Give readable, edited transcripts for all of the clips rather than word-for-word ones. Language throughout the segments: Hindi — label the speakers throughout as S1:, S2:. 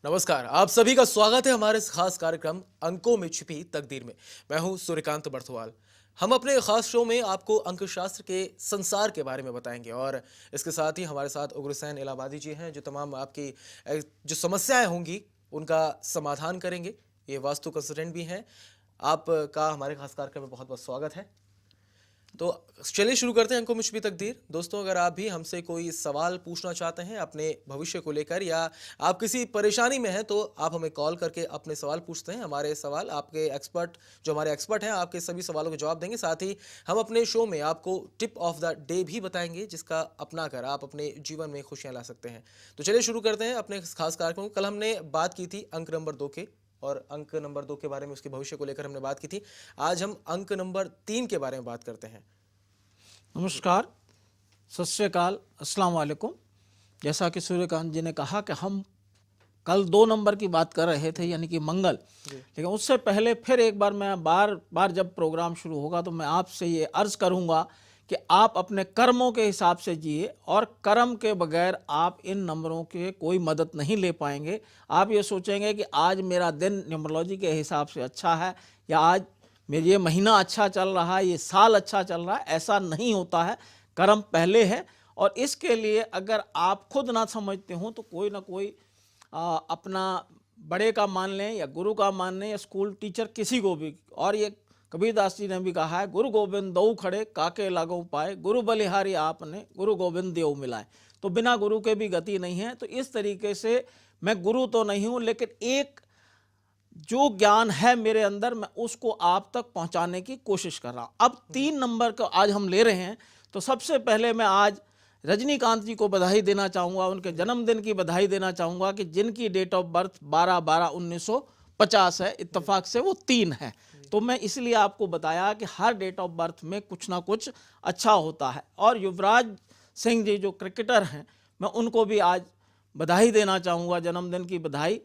S1: नमस्कार, आप सभी का स्वागत है हमारे इस खास कार्यक्रम अंकों में छिपी तकदीर में। मैं हूं सूर्यकांत बर्थवाल। हम अपने खास शो में आपको अंकशास्त्र के संसार के बारे में बताएंगे और इसके साथ ही हमारे साथ उग्रसेन इलाहाबादी जी हैं जो तमाम आपकी जो समस्याएं होंगी उनका समाधान करेंगे। ये वास्तु कंसल्टेंट भी हैं। आपका हमारे खास कार्यक्रम में बहुत बहुत स्वागत है। तो चलिए शुरू करते हैं अंकों में छुपी तकदीर। दोस्तों, अगर आप भी हमसे कोई सवाल पूछना चाहते हैं अपने भविष्य को लेकर या आप किसी परेशानी में हैं तो आप हमें कॉल करके अपने सवाल पूछते हैं। हमारे सवाल आपके एक्सपर्ट जो हमारे एक्सपर्ट हैं आपके सभी सवालों के जवाब देंगे। साथ ही हम अपने शो में आपको टिप ऑफ द डे भी बताएंगे जिसका अपना कर आप अपने जीवन में खुशियां ला सकते हैं। तो चलिए शुरू करते हैं अपने खास कार्यक्रम। कल हमने बात की थी अंक नंबर 2 के और अंक नंबर 2 के बारे में उसके भविष्य को लेकर हमने बात की थी। आज हम अंक नंबर 3 के बारे में बात करते हैं।
S2: नमस्कार, सत श्री अकाल, अस्सलाम वालेकुम। जैसा कि सूर्यकांत जी ने कहा कि हम कल 2 नंबर की बात कर रहे थे यानी कि मंगल, लेकिन उससे पहले फिर एक बार मैं बार बार जब प्रोग्राम शुरू होगा तो मैं आपसे ये अर्ज़ करूँगा कि आप अपने कर्मों के हिसाब से जिए और कर्म के बगैर आप इन नंबरों के कोई मदद नहीं ले पाएंगे। आप ये सोचेंगे कि आज मेरा दिन न्यूमरोलॉजी के हिसाब से अच्छा है या आज मेरा ये महीना अच्छा चल रहा है, ये साल अच्छा चल रहा है, ऐसा नहीं होता है। कर्म पहले है और इसके लिए अगर आप खुद ना समझते हो तो कोई ना कोई अपना बड़े का मान लें या गुरु का मान लें या स्कूल टीचर किसी को भी। और ये कबीरदास जी ने भी कहा है, गुरु गोविंद दऊ खड़े काके लागो पाए, गुरु बलिहारी आपने गुरु गोविंद देव मिलाए। तो बिना गुरु के भी गति नहीं है। तो इस तरीके से मैं गुरु तो नहीं हूँ, लेकिन एक जो ज्ञान है मेरे अंदर मैं उसको आप तक पहुंचाने की कोशिश कर रहा हूं। अब 3 नंबर का आज हम ले रहे हैं। तो सबसे पहले मैं आज रजनीकांत जी को बधाई देना चाहूँगा, उनके जन्मदिन की बधाई देना चाहूँगा कि जिनकी डेट ऑफ बर्थ 12/12/1950 है। इत्तेफाक से वो 3 है। तो मैं इसलिए आपको बताया कि हर डेट ऑफ बर्थ में कुछ ना कुछ अच्छा होता है। और युवराज सिंह जी जो क्रिकेटर हैं, मैं उनको भी आज बधाई देना चाहूँगा, जन्मदिन की बधाई।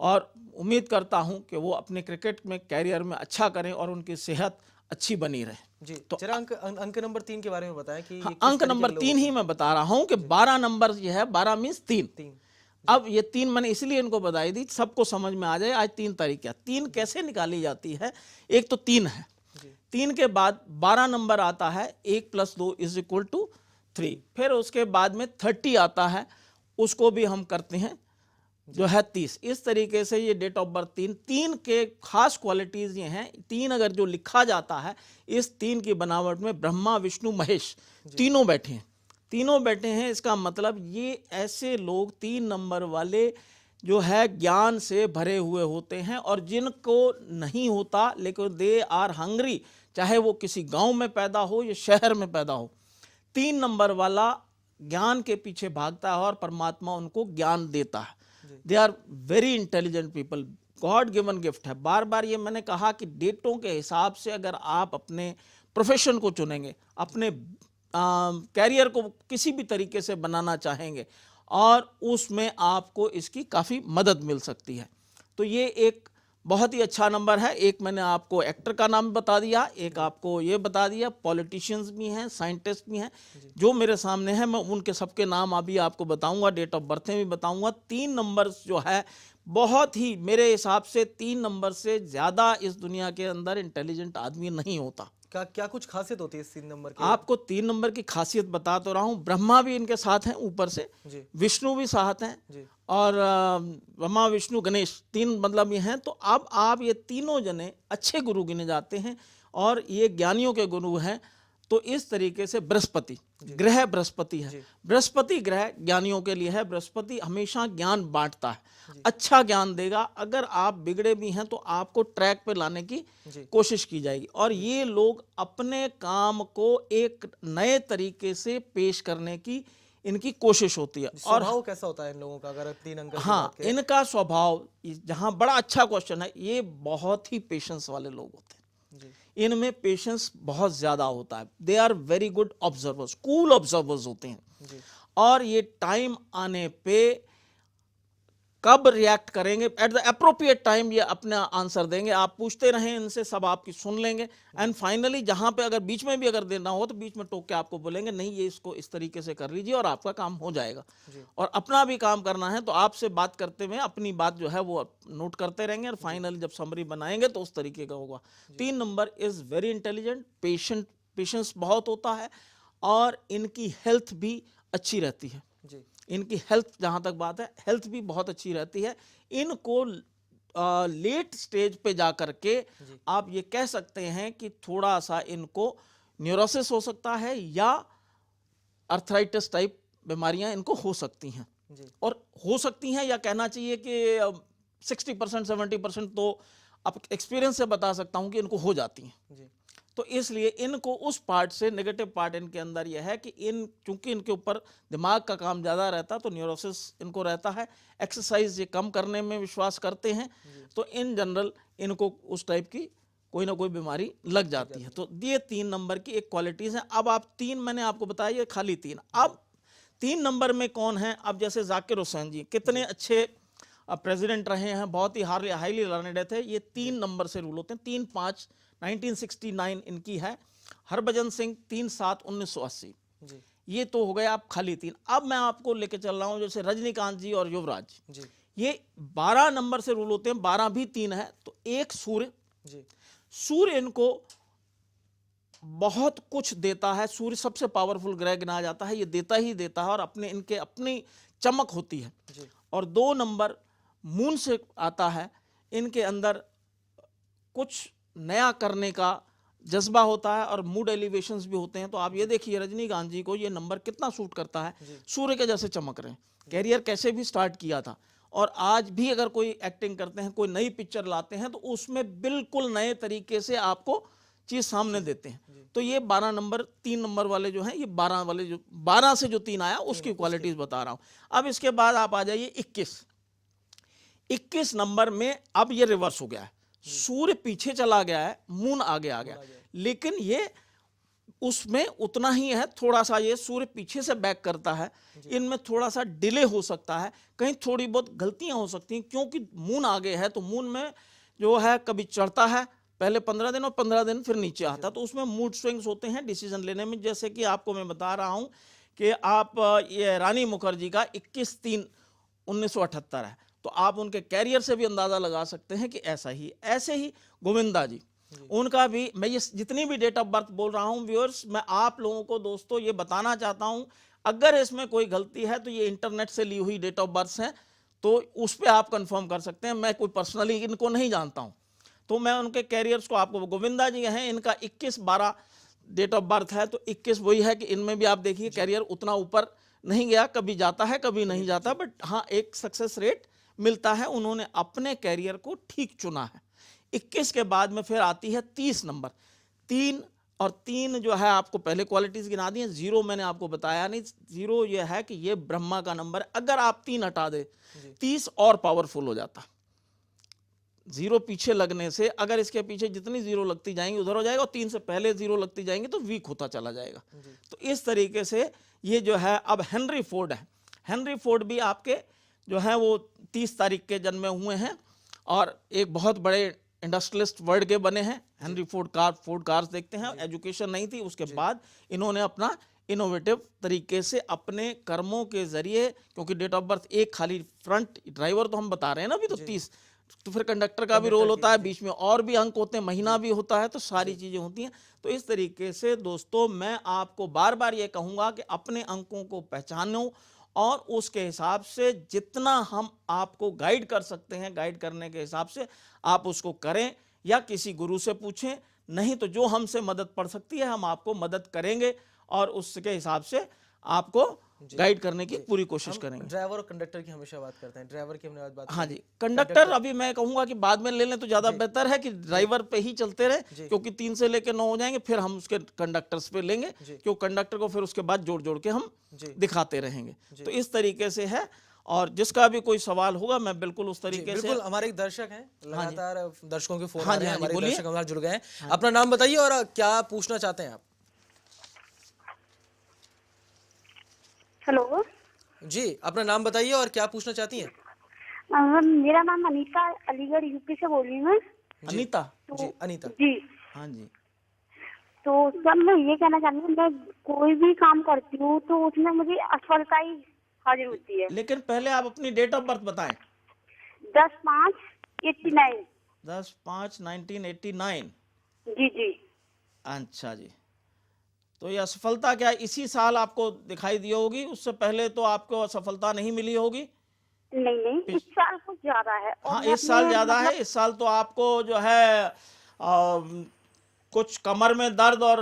S2: और उम्मीद करता हूं कि वो अपने क्रिकेट में कैरियर में अच्छा करें और उनकी सेहत अच्छी बनी रहे।
S1: जी,
S2: तो
S1: जरा अंक नंबर 3 के बारे में बताएं कि
S2: हाँ,
S1: ये किस
S2: अंक
S1: तरीके
S2: नंबर
S1: के लोग
S2: 3 ही मैं बता रहा हूं कि 12 नंबर ये है, 12 मीन्स 3।
S1: 3।
S2: अब ये 3 मैंने इसलिए इनको बधाई दी सबको समझ में आ जाए। आज 3 तरीके 3 कैसे निकाली जाती है। एक तो 3 है, 3 के बाद 12 नंबर आता है, 1 + 2 = 3। फिर उसके बाद में 30 आता है, उसको भी हम करते हैं जो है 30। इस तरीके से ये डेट ऑफ बर्थ 3 के खास क्वालिटीज ये हैं। 3 अगर जो लिखा जाता है, इस 3 की बनावट में ब्रह्मा विष्णु महेश तीनों बैठे हैं। तीनों बैठे हैं, इसका मतलब ये ऐसे लोग 3 नंबर वाले जो है ज्ञान से भरे हुए होते हैं और जिनको नहीं होता लेकिन दे आर हंग्री, चाहे वो किसी गांव में पैदा हो या शहर में पैदा हो। 3 नंबर वाला ज्ञान के पीछे भागता है और परमात्मा उनको ज्ञान देता है। They are very intelligent people, God given gift है। बार बार ये मैंने कहा कि डेटों के हिसाब से अगर आप अपने प्रोफेशन को चुनेंगे, अपने कैरियर को किसी भी तरीके से बनाना चाहेंगे और उसमें आपको इसकी काफ़ी मदद मिल सकती है। तो ये एक बहुत ही अच्छा नंबर है। एक मैंने आपको एक्टर का नाम बता दिया, एक आपको ये बता दिया, पॉलिटिशियंस भी हैं, साइंटिस्ट भी हैं जो मेरे सामने हैं। मैं उनके सबके नाम अभी आपको बताऊंगा, डेट ऑफ बर्थ भी बताऊंगा। 3 नंबर जो है बहुत ही मेरे हिसाब से 3 नंबर से ज़्यादा इस दुनिया के अंदर इंटेलिजेंट आदमी नहीं होता।
S1: क्या क्या कुछ खासियत होती है इस 3 नंबर की?
S2: आपको 3 नंबर की खासियत बता तो रहा हूँ। ब्रह्मा भी इनके साथ हैं ऊपर से, विष्णु भी साथ हैं और ब्रह्मा विष्णु गणेश 3 मतलब ये हैं। तो अब आप ये तीनों जने अच्छे गुरु गिने जाते हैं और ये ज्ञानियों के गुरु हैं। तो इस तरीके से बृहस्पति ग्रह, बृहस्पति है, बृहस्पति ग्रह ज्ञानियों के लिए है। बृहस्पति हमेशा ज्ञान बांटता है, अच्छा ज्ञान देगा। अगर आप बिगड़े भी हैं तो आपको ट्रैक पे लाने की कोशिश की जाएगी। और ये लोग अपने काम को एक नए तरीके से पेश करने की इनकी कोशिश होती है। और
S1: स्वभाव कैसा होता है इन लोगों का अगर 3 अंक?
S2: हाँ, इनका स्वभाव, जहाँ बड़ा अच्छा क्वेश्चन है, ये बहुत ही पेशेंस वाले लोग होते हैं। इनमें पेशेंस बहुत ज़्यादा होता है। They are very good observers, cool observers होते हैं। और ये टाइम आने पे कब रिएक्ट करेंगे, एट द अप्रोप्रिएट टाइम ये अपना आंसर देंगे। आप पूछते रहें इनसे, सब आपकी सुन लेंगे एंड फाइनली जहां पे अगर बीच में भी अगर देना हो तो बीच में टोक के आपको बोलेंगे नहीं ये इसको इस तरीके से कर लीजिए और आपका काम हो जाएगा। और अपना भी काम करना है तो आपसे बात करते हुए अपनी बात जो है वो नोट करते रहेंगे और फाइनली जब समरी बनाएंगे तो उस तरीके का होगा। 3 number is very intelligent, patience बहुत होता है और इनकी हेल्थ भी अच्छी रहती है। इनकी हेल्थ, जहाँ तक बात है, हेल्थ भी बहुत अच्छी रहती है। इनको लेट स्टेज पे जा करके आप ये कह सकते हैं कि थोड़ा सा इनको न्यूरोसिस हो सकता है या अर्थराइटिस टाइप बीमारियां इनको हो सकती हैं। और हो सकती हैं या कहना चाहिए कि 60% 70% तो आप एक्सपीरियंस से बता सकता हूं कि इनको हो जाती हैं। तो इसलिए इनको उस पार्ट से, नेगेटिव पार्ट इनके अंदर यह है कि चूंकि इनके ऊपर दिमाग का काम ज़्यादा रहता तो न्यूरोसिस इनको रहता है। एक्सरसाइज ये कम करने में विश्वास करते हैं तो इन जनरल इनको उस टाइप की कोई ना कोई बीमारी लग जाती है। तो ये 3 नंबर की एक क्वालिटीज़ हैं। अब आप 3 मैंने आपको बताया, ये खाली 3। अब 3 नंबर में कौन है? अब जैसे जाकिर हुसैन जी कितने अच्छे प्रेसिडेंट रहे हैं, बहुत ही हाईली लर्नेड थे। ये 3 नंबर से रूल होते हैं। 3-5 1969 इनकी है। हरभजन सिंह 3-7 1980। ये तो हो गए आप खाली 3। अब मैं आपको लेके चल रहा हूं जैसे रजनीकांत जी और युवराज जी, ये 12 नंबर से रूल होते हैं। 12 भी 3 है तो एक सूर्य जी। सूर्य इनको बहुत कुछ देता है। सूर्य सबसे पावरफुल ग्रह गिना जाता है, ये देता ही देता है और इनके अपनी चमक होती है जी। और 2 नंबर मून से आता है। इनके अंदर कुछ नया करने का जज्बा होता है और मूड एलिवेशंस भी होते हैं। तो आप ये देखिए रजनीकांत जी को ये नंबर कितना सूट करता है, सूर्य के जैसे चमक रहे हैं। कैरियर कैसे भी स्टार्ट किया था और आज भी अगर कोई एक्टिंग करते हैं, कोई नई पिक्चर लाते हैं तो उसमें बिल्कुल नए तरीके से आपको चीज सामने देते हैं। तो ये 12 नंबर, 3 नंबर वाले जो हैं, ये 12 वाले, जो 12 से जो 3 आया उसकी क्वालिटीज बता रहा हूं। अब इसके बाद आप आ जाइए 21 नंबर में। अब ये रिवर्स हो गया है, सूर्य पीछे चला गया है, मून आगे आ गया, लेकिन ये उसमें उतना ही है, थोड़ा सा ये सूर्य पीछे से बैक करता है। इनमें थोड़ा सा डिले हो सकता है, कहीं थोड़ी बहुत गलतियां हो सकती हैं क्योंकि मून आगे है। तो मून में जो है कभी चढ़ता है पहले 15 दिन और 15 दिन फिर नीचे आता है, तो उसमें मूड स्विंग्स होते हैं डिसीजन लेने में। जैसे कि आपको मैं बता रहा हूं कि आप ये रानी मुखर्जी का 21/3/1978 है, तो आप उनके कैरियर से भी अंदाजा लगा सकते हैं कि ऐसा ही। ऐसे ही गोविंदा जी, उनका भी, मैं ये जितनी भी डेट ऑफ बर्थ बोल रहा हूं व्यूअर्स, मैं आप लोगों को दोस्तों ये बताना चाहता हूं, अगर इसमें कोई गलती है तो ये इंटरनेट से ली हुई डेट ऑफ बर्थ है, तो उस पर आप कंफर्म कर सकते हैं। मैं कोई पर्सनली इनको नहीं जानता हूं, तो मैं उनके कैरियर्स को आपको, गोविंदा जी हैं, इनका 21/12 डेट ऑफ बर्थ है, तो 21 वही है कि इनमें भी आप देखिए कैरियर उतना ऊपर नहीं गया, कभी जाता है कभी नहीं जाता, बट हाँ एक सक्सेस रेट मिलता है। उन्होंने अपने कैरियर को ठीक चुना है। 21 के बाद में फिर आती है 30 नंबर। 3 और 3 जो है आपको पहले क्वालिटीज गिना दी है। 0 मैंने आपको बताया नहीं, 0 ये है कि ये ब्रह्मा का नंबर है। अगर आप 3 हटा दे 30 और पावरफुल हो जाता। 0 पीछे लगने से, अगर इसके पीछे जितनी 0 लगती जाएंगी उधर हो जाएगा, और 3 से पहले 0 लगती जाएंगी तो वीक होता चला जाएगा। तो इस तरीके से ये जो है। अब हेनरी फोर्ड है, हेनरी फोर्ड भी आपके जो है वो 30 तारीख के जन्मे हुए हैं और एक बहुत बड़े इंडस्ट्रियलिस्ट वर्ल्ड के बने हैं। हेनरी फोर्ड कार्स देखते हैं। एजुकेशन नहीं थी, उसके बाद इन्होंने अपना इनोवेटिव तरीके से अपने कर्मों के जरिए, क्योंकि डेट ऑफ बर्थ एक खाली फ्रंट ड्राइवर तो हम बता रहे हैं ना अभी, तो 30, तो फिर कंडक्टर का भी रोल होता है, बीच में और भी अंक होते हैं, महीना भी होता है, तो सारी चीजें होती हैं। तो इस तरीके से दोस्तों मैं आपको बार बार ये कहूंगा कि अपने अंकों को पहचानो और उसके हिसाब से जितना हम आपको गाइड कर सकते हैं, गाइड करने के हिसाब से आप उसको करें या किसी गुरु से पूछें। नहीं तो जो हमसे मदद पड़ सकती है हम आपको मदद करेंगे और उसके हिसाब से आपको गाइड करने की पूरी कोशिश करेंगे।
S1: ड्राइवर और कंडक्टर की हमेशा बात करते हैं, ड्राइवर की हमने बात
S2: हाँ जी, कंडक्टर अभी मैं कहूंगा कि बाद में ले लें तो ज्यादा बेहतर है कि ड्राइवर पे ही चलते रहे, क्योंकि 3 से लेकर 9 हो जाएंगे, फिर हम उसके कंडक्टर्स पे लेंगे, क्योंकि कंडक्टर को फिर उसके बाद जोड़ जोड़ के हम दिखाते रहेंगे। तो इस तरीके से है, और जिसका भी कोई सवाल होगा मैं बिल्कुल उस तरीके से।
S1: बिल्कुल, हमारे एक दर्शक हैं, लगातार दर्शकों के फोन आ रहे हैं, हमारे दर्शक हमारे जुड़ गए हैं। अपना नाम बताइए और क्या पूछना चाहते हैं आप?
S3: हेलो
S1: जी, अपना नाम बताइए और क्या पूछना चाहती हैं?
S3: मेरा नाम अनीता, अलीगढ़ यूपी से बोल रही हूँ मैं।
S2: अनीता
S1: जी अनीता।
S3: जी।
S2: हाँ जी।
S3: तो सर मैं ये कहना चाहती हूँ, मैं कोई भी काम करती हूँ तो उसमें मुझे असफलता ही हाजिर होती है।
S2: लेकिन पहले आप अपनी डेट ऑफ बर्थ बताएं।
S3: 10/5/89।
S2: 10/5/1989।
S3: जी जी।
S2: अच्छा जी। तो ये असफलता क्या इसी साल आपको दिखाई दी होगी? उससे पहले तो आपको असफलता नहीं मिली होगी?
S3: नहीं नहीं, इस साल कुछ ज्यादा है। और
S2: हाँ,
S3: मैं
S2: इस साल
S3: अपने
S2: ज्यादा है। इस साल तो आपको जो है कुछ कमर में दर्द और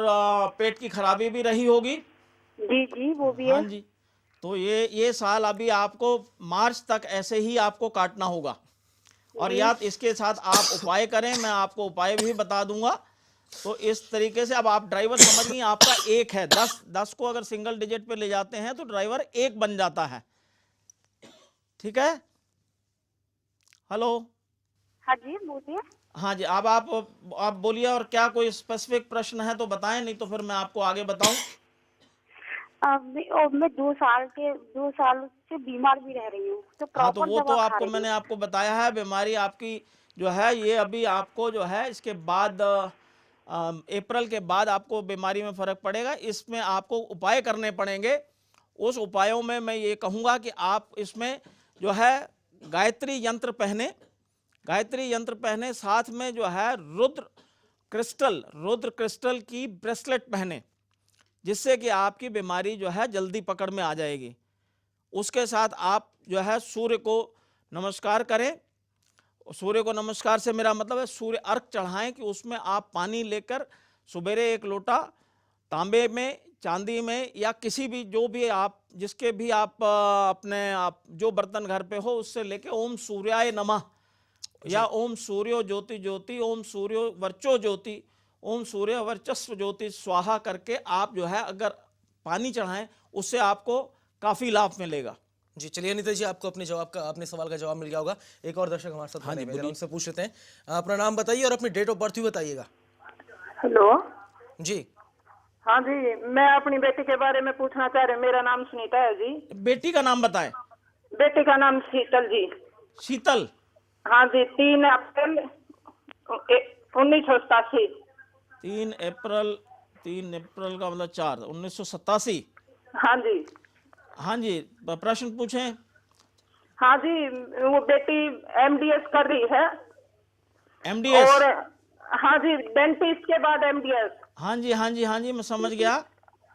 S2: पेट की खराबी भी रही होगी।
S3: जी जी, वो भी
S2: हाँ
S3: है।
S2: जी। तो ये साल अभी आपको मार्च तक ऐसे ही आपको काटना होगा। और
S3: जी
S2: या तो इसके साथ आप उपाय करें, मैं आपको उपाय भी बता दूंगा। तो इस तरीके से अब आप ड्राइवर समझ गई, आपका एक है, 10 को अगर सिंगल डिजिट पे ले जाते हैं तो ड्राइवर एक बन जाता है। ठीक है। हेलो।
S3: हाँ जी, बोलिए।
S2: हाँ जी। अब आप बोलिए, और क्या कोई स्पेसिफिक प्रश्न है तो बताएं, नहीं तो फिर मैं आपको आगे बताऊं।
S3: और मैं 2 साल से बीमार भी रह रही हूँ, तो
S2: हाँ, तो
S3: प्रॉपर
S2: वो तो
S3: दवा खा
S2: आपको
S3: रही
S2: मैंने
S3: हूँ।
S2: आपको बताया है। बीमारी आपकी जो है ये अभी आपको जो है इसके बाद अप्रैल के बाद आपको बीमारी में फर्क पड़ेगा। इसमें आपको उपाय करने पड़ेंगे। उस उपायों में मैं ये कहूँगा कि आप इसमें जो है गायत्री यंत्र पहने, गायत्री यंत्र पहने, साथ में जो है रुद्र क्रिस्टल की ब्रेसलेट पहने, जिससे कि आपकी बीमारी जो है जल्दी पकड़ में आ जाएगी। उसके साथ आप जो है सूर्य को नमस्कार करें। सूर्य को नमस्कार से मेरा मतलब है सूर्य अर्घ चढ़ाएं कि उसमें आप पानी लेकर सुबेरे एक लोटा तांबे में, चांदी में, या किसी भी जो भी आप जिसके भी आप आप जो बर्तन घर पे हो उससे लेके ओम सूर्याय नमः या ओम सूर्यो ज्योति ज्योति, ओम सूर्यो वर्चो ज्योति, ओम सूर्य वर्चस्व ज्योति स्वाहा करके आप जो है अगर पानी चढ़ाएं, उससे आपको काफ़ी लाभ मिलेगा।
S1: जी चलिए अनीता जी, आपको अपने सवाल का जवाब मिल गया होगा। एक और दर्शक हमारे साथ
S2: हाँ
S1: बने
S2: जी,
S1: हुए हैं, जरा
S2: बोलिए।
S1: उनसे पूछ लेते हैं। अपना नाम बताइए और अपनी डेट ऑफ बर्थ भी बताइएगा।
S4: हेलो।
S1: जी
S4: हाँ जी, मैं अपनी बेटी के बारे में पूछना चाह रही हूँ। मेरा नाम सुनीता है जी।
S2: बेटी का नाम बताएं।
S4: बेटी का नाम शीतल जी।
S2: शीतल।
S4: हाँ जी, 3 अप्रैल 1987।
S2: 3 अप्रैल का मतलब 4/1987।
S4: हाँ जी।
S2: हाँ जी, प्रश्न पूछें।
S4: हाँ जी, वो बेटी एमडीएस कर रही है।
S2: एमडीएस।
S4: और हाँ जी, डेंटिस्ट के बाद एमडीएस।
S2: हाँ जी, हाँ जी, हाँ जी, मैं समझ गया।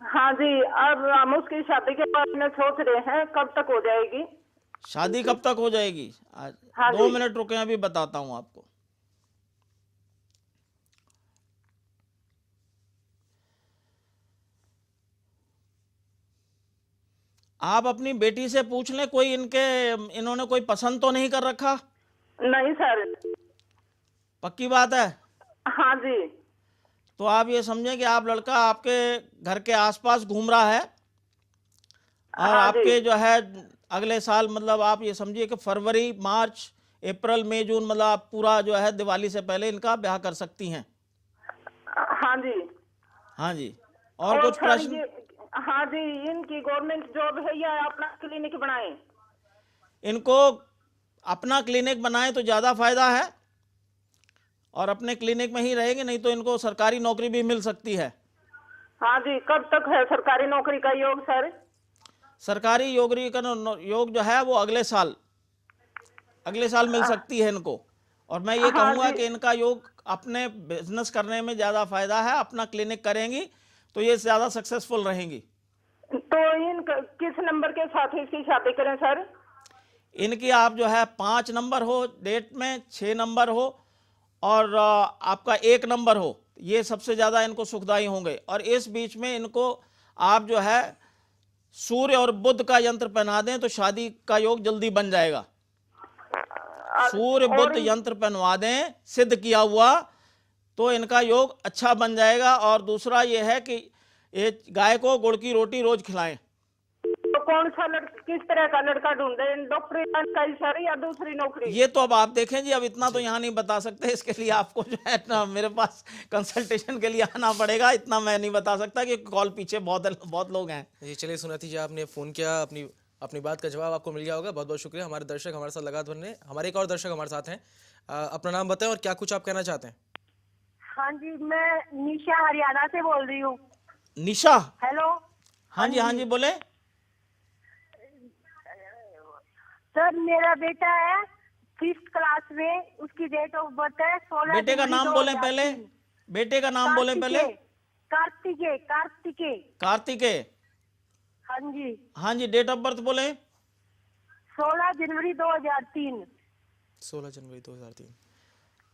S4: हाँ जी, अब हम उसकी शादी के बारे में सोच रहे हैं, कब तक हो जाएगी?
S2: शादी कब तक हो जाएगी? आज
S4: हाँ
S2: 2
S4: जी।
S2: मिनट रुके, अभी बताता हूँ आपको। आप अपनी बेटी से पूछ लें, कोई इन्होंने कोई पसंद तो नहीं कर रखा?
S4: नहीं सर।
S2: पक्की बात है?
S4: हाँ जी।
S2: तो आप ये समझें कि आप लड़का आपके घर के आसपास घूम रहा है, और
S4: हाँ जी।
S2: आपके जो है अगले साल, मतलब आप ये समझिए कि फरवरी, मार्च, अप्रैल, मई, जून, मतलब आप पूरा जो है दिवाली से पहले इनका ब्याह कर सकती हैं।
S4: हाँ जी।
S2: हाँ जी। और कुछ
S4: सर
S2: प्रश्न?
S4: हाँ जी, इनकी गवर्नमेंट जॉब है या अपना क्लिनिक बनाए?
S2: इनको अपना क्लिनिक बनाए तो ज़्यादा फायदा है, और अपने क्लिनिक में ही रहेंगे, नहीं तो इनको सरकारी नौकरी भी मिल सकती है।
S4: हाँ जी, कब तक है सरकारी नौकरी का योग सर?
S2: सरकारी नौकरी का योग जो है वो अगले साल मिल सकती है इनको। और मैं ये
S4: हाँ
S2: कहूँगा
S4: जी।
S2: कि इनका योग अपने बिजनेस करने में ज़्यादा फायदा है। अपना क्लिनिक करेंगी तो ये ज़्यादा सक्सेसफुल रहेंगी।
S4: तो इन किस नंबर के साथ इसकी शादी करें सर?
S2: इनकी आप जो है 5 नंबर हो डेट में, 6 नंबर हो, और आपका 1 नंबर हो, ये सबसे ज़्यादा इनको सुखदायी होंगे। और इस बीच में इनको आप जो है सूर्य और बुध का यंत्र पहना दें तो शादी का योग जल्दी बन जाएगा। सूर्य बुध यंत्र पहनवा दें सिद्ध किया हुआ, तो इनका योग अच्छा बन जाएगा। और दूसरा ये है कि ये गाय को गुड़ की रोटी रोज खिलाएं।
S4: तो कौन सा किस तरह का लड़का ढूंढे? डॉक्टरी का सर या दूसरी नौकरी?
S2: ये तो अब आप देखें जी, अब इतना तो यहाँ नहीं बता सकते। इसके लिए आपको जो है ना मेरे पास कंसल्टेशन के लिए आना पड़ेगा। इतना मैं नहीं बता सकता कि कॉल पीछे बहुत लोग हैं।
S1: जी चलिए सुनीता जी, आपने फ़ोन किया अपनी अपनी बात का जवाब आपको मिल गया होगा। बहुत बहुत शुक्रिया। हमारे दर्शक हमारे साथ लगातार बने, हमारे एक और दर्शक हमारे साथ हैं। अपना नाम बताएं और क्या कुछ आप कहना चाहते हैं।
S3: हाँ जी, मैं निशा हरियाणा से बोल रही हूँ।
S2: निशा,
S3: हेलो
S2: हाँ जी बोले।
S3: सर, मेरा बेटा है 5th क्लास में, उसकी डेट ऑफ बर्थ है 16
S2: बेटे का
S3: जनवरी
S2: नाम बोलें पहले,
S3: 2003।
S2: बेटे का नाम बोलें पहले।
S3: कार्तिकेय कार्तिकेय।
S2: कार्तिकेय,
S3: हाँ जी,
S2: हाँ जी, डेट ऑफ बर्थ बोले।
S3: 16 जनवरी 2003।
S1: 16 जनवरी 2003।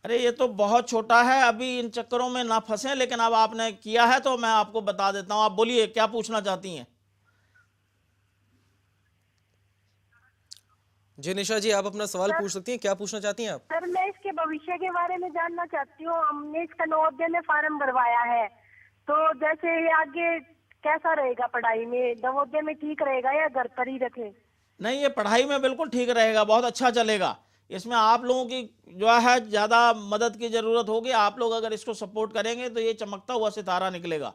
S2: अरे ये तो बहुत छोटा है, अभी इन चक्करों में ना फंसे। लेकिन अब आपने किया है तो मैं आपको बता देता हूँ। आप बोलिए क्या पूछना चाहती हैं।
S1: जी निशा जी, आप अपना सवाल पूछ सकती हैं। क्या पूछना चाहती हैं आप।
S3: सर, मैं इसके भविष्य के बारे में जानना चाहती हूँ। हमने इसका नवोदय में फॉर्म भरवाया है, तो जैसे ये आगे कैसा रहेगा पढ़ाई में? नवोदय में ठीक रहेगा या घर पर ही रखे?
S2: नहीं, ये पढ़ाई में बिल्कुल ठीक रहेगा, बहुत अच्छा चलेगा। इसमें आप लोगों की जो है ज़्यादा मदद की ज़रूरत होगी। आप लोग अगर इसको सपोर्ट करेंगे तो ये चमकता हुआ सितारा निकलेगा।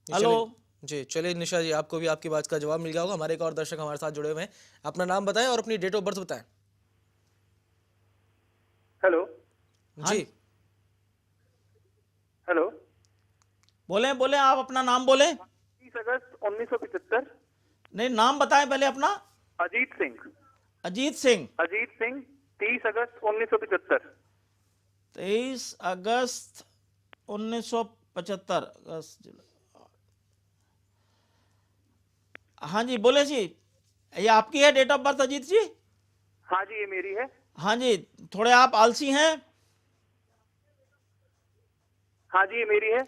S2: हेलो,
S1: जी चलिए निशा जी, आपको भी आपकी बात का जवाब मिल गया होगा। हमारे एक और दर्शक हमारे साथ जुड़े हुए हैं। अपना नाम बताएं और अपनी डेट ऑफ बर्थ बताएं।
S5: हेलो।
S2: हाँ
S1: जी
S5: हेलो।
S2: बोले बोले, आप अपना नाम बोले।
S5: 30 अगस्त 1975।
S2: नहीं, नाम बताएं पहले अपना।
S5: अजीत सिंह।
S2: अजीत सिंह।
S5: अजीत सिंह, 30 अगस्त 1975।
S2: 23 अगस्त 1975। अगस्त, जुलाई। हाँ जी बोले जी, ये आपकी है डेट ऑफ बर्थ अजीत जी।
S5: हाँ जी, ये मेरी है।
S2: हाँ जी, थोड़े आप आलसी हैं।
S5: हाँ जी, ये मेरी है।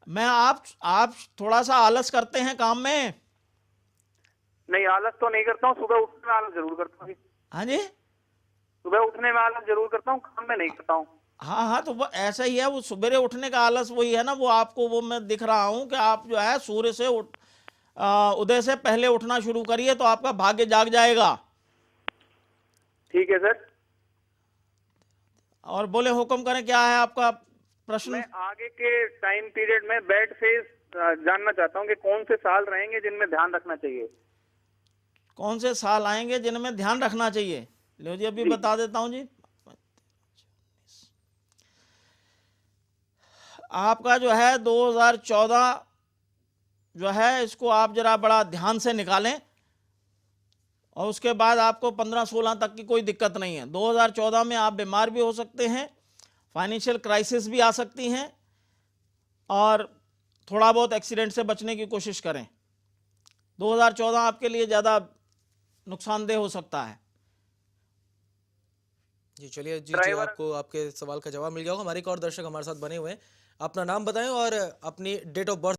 S2: मैं आप थोड़ा सा आलस करते हैं काम में।
S5: नहीं, आलस तो नहीं करता हूँ। सुबह उठने में आलस जरूर करता हूँ।
S2: हाँ जी,
S5: सुबह उठने में आलस जरूर करता हूँ, काम में नहीं करता हूँ।
S2: हाँ हाँ, तो वो ऐसा ही है। वो सवेरे उठने का आलस वही है ना, वो आपको वो मैं दिख रहा हूँ कि आप जो है सूर्य से उदय से पहले उठना शुरू करिए तो आपका भाग्य जाग जाएगा।
S5: ठीक है सर।
S2: और बोले हुक्म करें, क्या है आपका प्रश्न।
S5: मैं आगे के टाइम पीरियड में बैड फेज जानना चाहता हूँ कि कौन से साल रहेंगे जिनमें ध्यान रखना चाहिए।
S2: कौन से साल आएंगे जिनमें ध्यान रखना चाहिए। लो जी, अभी बता देता हूं जी। आपका जो है 2014 जो है, इसको आप जरा बड़ा ध्यान से निकालें और उसके बाद आपको 15-16 तक की कोई दिक्कत नहीं है। 2014 में आप बीमार भी हो सकते हैं, फाइनेंशियल क्राइसिस भी आ सकती हैं, और थोड़ा बहुत एक्सीडेंट से बचने की कोशिश करें। 2014 आपके लिए ज़्यादा नुकसानदेह हो सकता है।
S1: जी चलिए जी, आपको आपके सवाल का जवाब मिल गया होगा। हमारे एक और दर्शक हमारे साथ बने हुए हैं। अपना नाम बताएं और अपनी डेट ऑफ बर्थ